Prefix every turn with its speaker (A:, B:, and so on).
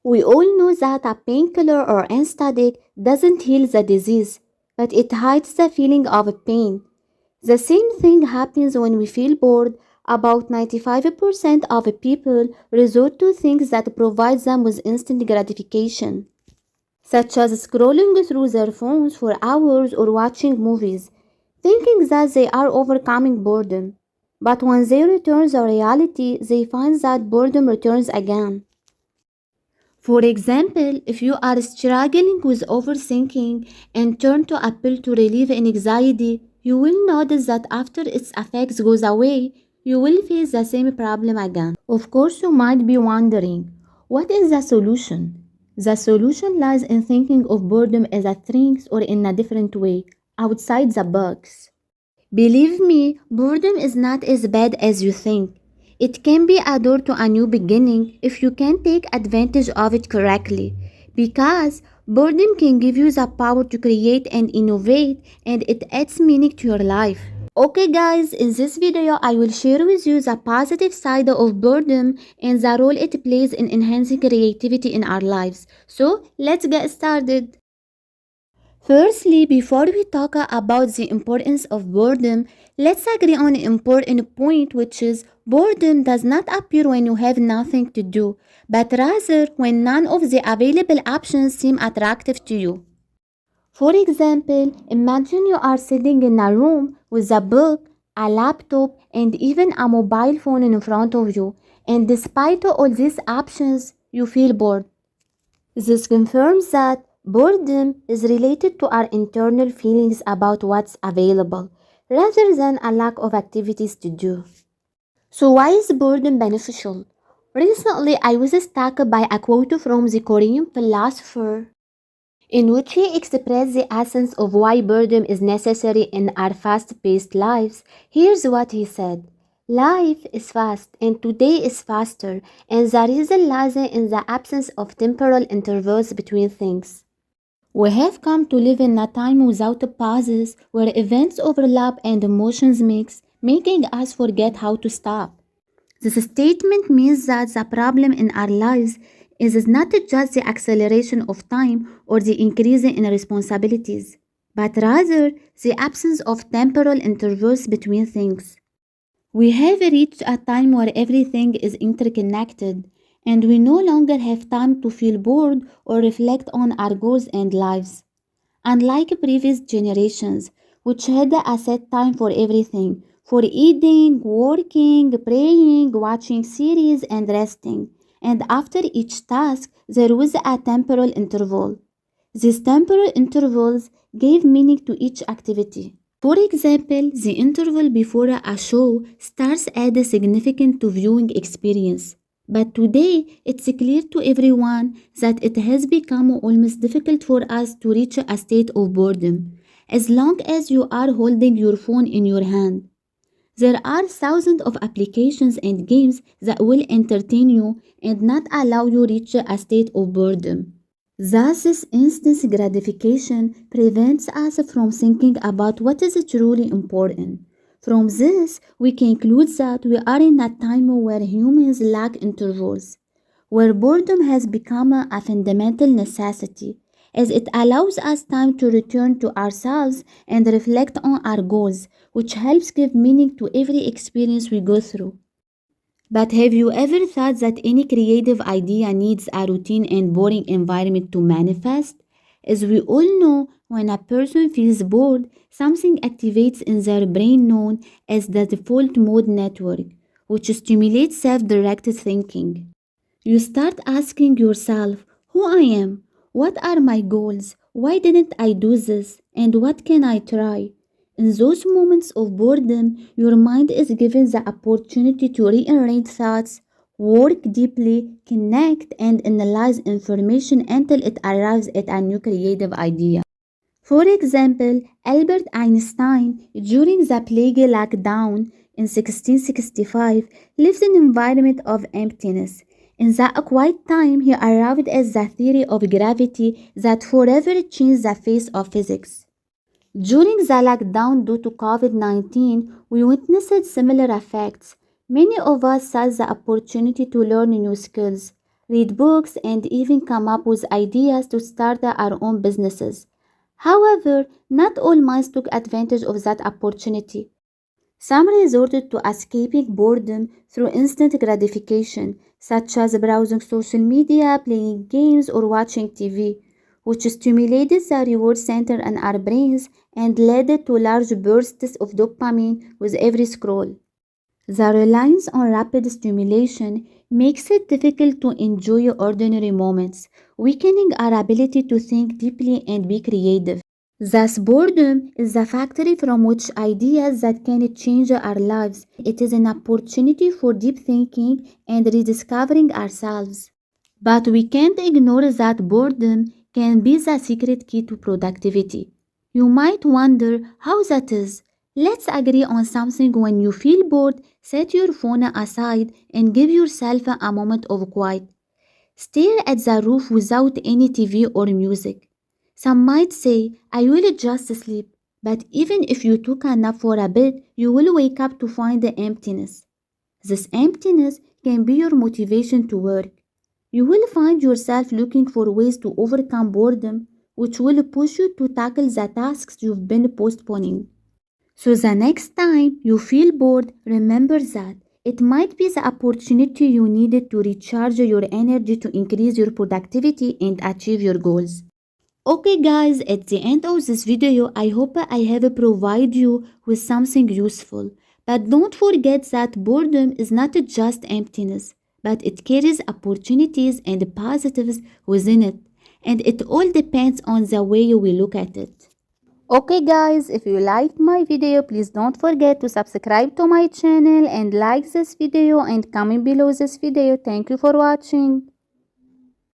A: We all know that a painkiller or anesthetic doesn't heal the disease, but it hides the feeling of pain. The same thing happens when we feel bored. About 95% of people resort to things that provide them with instant gratification, such as scrolling through their phones for hours or watching movies, thinking that they are overcoming boredom. But when they return to reality, they find that boredom returns again. For example, if you are struggling with overthinking and turn to a pill to relieve anxiety, you will notice that after its effects goes away, you will face the same problem again. Of course, you might be wondering, what is the solution? The solution lies in thinking of boredom as a strength or in a different way, outside the box. Believe me, boredom is not as bad as you think. It can be a door to a new beginning if you can take advantage of it correctly. Because boredom can give you the power to create and innovate, and it adds meaning to your life. Okay guys, in this video I will share with you the positive side of boredom and the role it plays in enhancing creativity in our lives. So let's get started. Firstly, before we talk about the importance of boredom, let's agree on an important point, which is boredom does not appear when you have nothing to do, but rather when none of the available options seem attractive to you. For example, imagine you are sitting in a room with a book, a laptop, and even a mobile phone in front of you, and despite all these options, you feel bored. This confirms that boredom is related to our internal feelings about what's available, rather than a lack of activities to do. So why is boredom beneficial? Recently, I was struck by a quote from the Korean philosopher in which he expressed the essence of why boredom is necessary in our fast-paced lives. Here's what he said. Life is fast, and today is faster, and the reason lies in the absence of temporal intervals between things. We have come to live in a time without pauses, where events overlap and emotions mix, making us forget how to stop. This statement means that the problem in our lives is not just the acceleration of time or the increase in responsibilities, but rather the absence of temporal intervals between things. We have reached a time where everything is interconnected, and we no longer have time to feel bored or reflect on our goals and lives. Unlike previous generations, which had a set time for everything, for eating, working, praying, watching series, and resting, and after each task, there was a temporal interval. These temporal intervals gave meaning to each activity. For example, the interval before a show starts adds significant to viewing experience. But today, it's clear to everyone that it has become almost difficult for us to reach a state of boredom, as long as you are holding your phone in your hand. There are thousands of applications and games that will entertain you and not allow you reach a state of boredom. Thus, this instant gratification prevents us from thinking about what is truly important. From this, we conclude that we are in a time where humans lack intervals, where boredom has become a fundamental necessity, as it allows us time to return to ourselves and reflect on our goals, which helps give meaning to every experience we go through. But have you ever thought that any creative idea needs a routine and boring environment to manifest? As we all know, when a person feels bored, something activates in their brain known as the default mode network, which stimulates self-directed thinking. You start asking yourself, who I am? What are my goals? Why didn't I do this? And what can I try? In those moments of boredom, your mind is given the opportunity to rearrange thoughts, work deeply, connect, and analyze information until it arrives at a new creative idea. For example, Albert Einstein, during the plague lockdown in 1665, lived in an environment of emptiness. In that quiet time, he arrived at the theory of gravity that forever changed the face of physics. During the lockdown due to COVID-19, we witnessed similar effects. Many of us saw the opportunity to learn new skills, read books, and even come up with ideas to start our own businesses. However, not all minds took advantage of that opportunity. Some resorted to escaping boredom through instant gratification, such as browsing social media, playing games, or watching TV, which stimulated the reward center in our brains and led to large bursts of dopamine with every scroll. The reliance on rapid stimulation makes it difficult to enjoy ordinary moments, weakening our ability to think deeply and be creative. Thus, boredom is the factory from which ideas that can change our lives. It is an opportunity for deep thinking and rediscovering ourselves. But we can't ignore that boredom can be the secret key to productivity. You might wonder how that is. Let's agree on something. When you feel bored, set your phone aside and give yourself a moment of quiet. Stare at the roof without any TV or music. Some might say, I will just sleep, but even if you took a nap for a bit, you will wake up to find the emptiness. This emptiness can be your motivation to work. You will find yourself looking for ways to overcome boredom, which will push you to tackle the tasks you've been postponing. So the next time you feel bored, remember that it might be the opportunity you needed to recharge your energy to increase your productivity and achieve your goals. Okay guys, at the end of this video, I hope I have provided you with something useful. But don't forget that boredom is not just emptiness, but it carries opportunities and positives within it. And it all depends on the way we look at it. Okay guys, if you liked my video, please don't forget to subscribe to my channel and like this video and comment below this video. Thank you for watching.